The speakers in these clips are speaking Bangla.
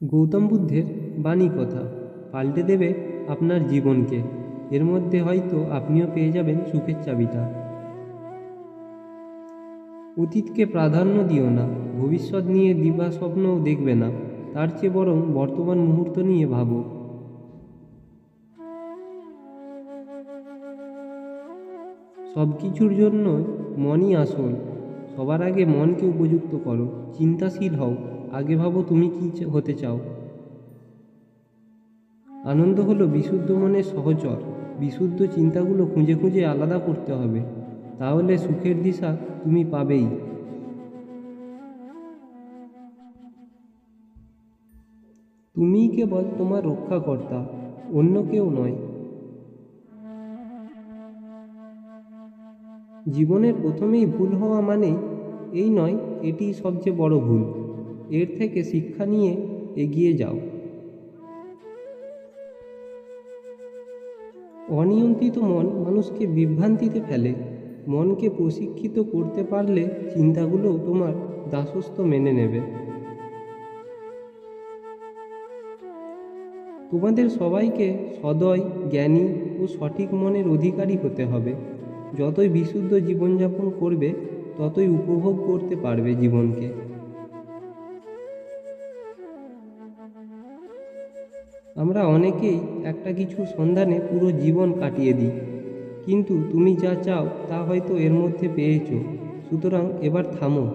গৌতম বুদ্ধের বাণী কথা পাল্টে দেবে আপনার জীবনকে। এর মধ্যে হয়তো আপনিও পেয়ে যাবেন সুখের চাবিটা। অতীতকে প্রাধান্য দিও না, ভবিষ্যৎ নিয়ে দিবা স্বপ্নও দেখবে না, তার চেয়ে বরং বর্তমান মুহূর্ত নিয়ে ভাবো। সব কিছুর জন্য মনই আসল। সবার আগে মনকে উপযুক্ত করো, চিন্তাশীল হও, আগে ভাবো তুমি কী হতে চাও। আনন্দ হলো বিশুদ্ধ মনের সহচর। বিশুদ্ধ চিন্তাগুলো খুঁজে খুঁজে আলাদা করতে হবে, তাহলে সুখের দিশা তুমি পাবেই। তুমিই কেবল তোমার রক্ষাকর্তা, অন্য কেউ নয়। জীবনের প্রথমেই ভুল হওয়া মানে এই নয় এটি সবচেয়ে বড় ভুল। এর থেকে শিক্ষা নিয়ে এগিয়ে যাও। অনিয়ন্ত্রিত মন মানুষকে বিভ্রান্তিতে ফেলে। মনকে প্রশিক্ষিত করতে পারলে চিন্তাগুলো তোমার দাসত্ব মেনে নেবে। তোমাদের সবাইকে সদয়, জ্ঞানী ও সঠিক মনের অধিকারী হতে হবে। যতই বিশুদ্ধ জীবনযাপন করবে, ততই উপভোগ করতে পারবে জীবনকে। আমরা অনেকেই একটা কিছুর সন্ধানে পুরো জীবন কাটিয়ে দিই, কিন্তু তুমি যা চাও তা হয়তো এর মধ্যে পেয়েছো। সুতরাং এবার থামো।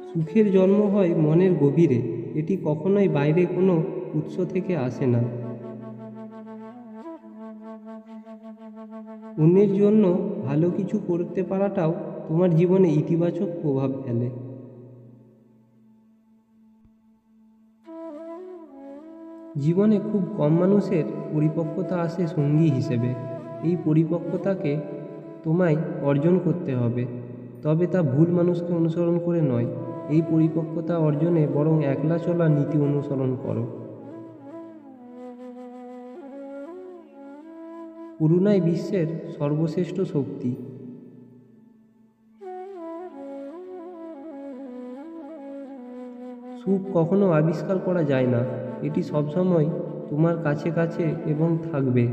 সুখের জন্ম হয় মনের গভীরে। এটি কখনোই বাইরে কোনো উৎস থেকে আসে না। অন্যের জন্য ভালো কিছু করতে পারাটাও তোমার জীবনে ইতিবাচক প্রভাব ফেলে। জীবনে খুব কম মানুষের পরিপক্কতা আসে সঙ্গী হিসেবে। এই পরিপক্কতাকে তোমায় অর্জন করতে হবে, তবে তা ভুল মানুষকে অনুসরণ করে নয়। এই পরিপক্কতা অর্জনে বরং একলা চলার নীতি অনুসরণ করো। করুণাই বিশ্বের সর্বশ্রেষ্ঠ শক্তি। সুখ কখনো আবিষ্কার করা যায় না, এটি সবসময় তোমার কাছে কাছে এবং থাকবে।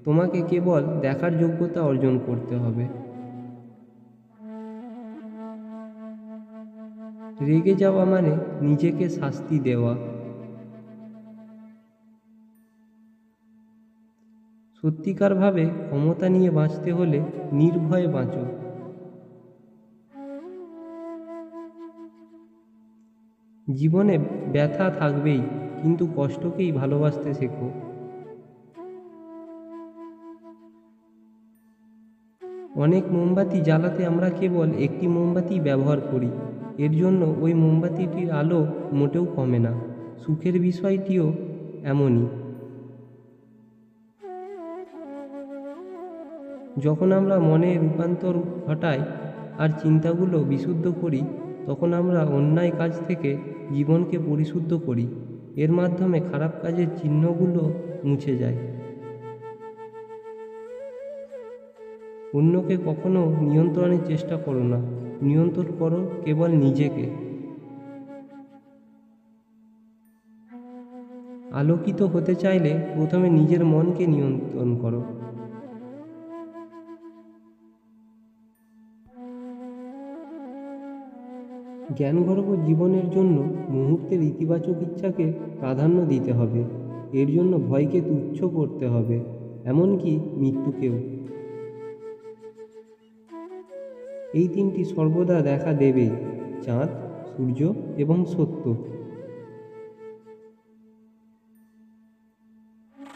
তোমাকে কেবল দেখার যোগ্যতা অর্জন করতে হবে। রেগে যাওয়া মানে নিজেকে শাস্তি দেওয়া। সত্যিকারভাবে ক্ষমতা নিয়ে বাঁচতে হলে নির্ভয়ে বাঁচো। জীবনে ব্যথা থাকবেই, কিন্তু কষ্টকেই ভালোবাসতে শেখো। অনেক মোমবাতি জ্বালাতে আমরা কেবল একটি মোমবাতি ব্যবহার করি। এর জন্য ওই মোমবাতিটির আলো মোটেও কমে না। সুখের বিষয়টিও এমনই। যখন আমরা মনে রূপান্তর ঘটাই আর চিন্তাগুলো বিশুদ্ধ করি, তখন আমরা অন্যায় কাজ থেকে জীবনকে পরিশুদ্ধ করি। এর মাধ্যমে খারাপ কাজের চিহ্নগুলো মুছে যায়। অন্যকে কখনো নিয়ন্ত্রণের চেষ্টা করো না, নিয়ন্ত্রণ করো কেবল নিজেকে। আলোকিত হতে চাইলে প্রথমে নিজের মনকে নিয়ন্ত্রণ করো। জ্ঞানগর্ভ জীবনের জন্য মুহূর্তের ইতিবাচক ইচ্ছাকে প্রাধান্য দিতে হবে। এর জন্য ভয়কে তুচ্ছ করতে হবে, এমনকি মৃত্যুকেও। এই তিনটি সর্বদা দেখা দেবেই: চাঁদ, সূর্য এবং সত্য।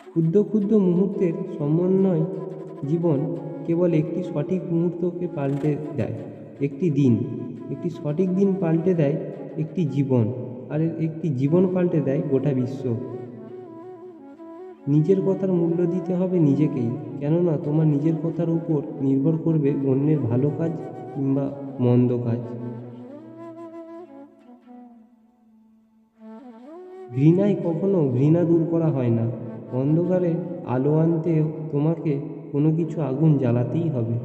ক্ষুদ্র ক্ষুদ্র মুহূর্তের সমন্বয় জীবন কেবল একটি সঠিক মুহূর্তকে পাল্টে দেয়। একটি সঠিক দিন পাল্টে দেয় একটি জীবন, আর একটি জীবন পাল্টে দেয় গোটা বিশ্ব। নিজের কথার মূল্য দিতে হবে নিজেকেই, কেননা তোমার নিজের কথার উপর নির্ভর করবে অন্যের ভালো কাজ কিংবা মন্দ কাজ। ঘৃণায় কখনো ঘৃণা দূর করা হয় না। অন্ধকারে আলো আনতে তোমাকে কোনো কিছু আগুন জ্বালাতেই হবে।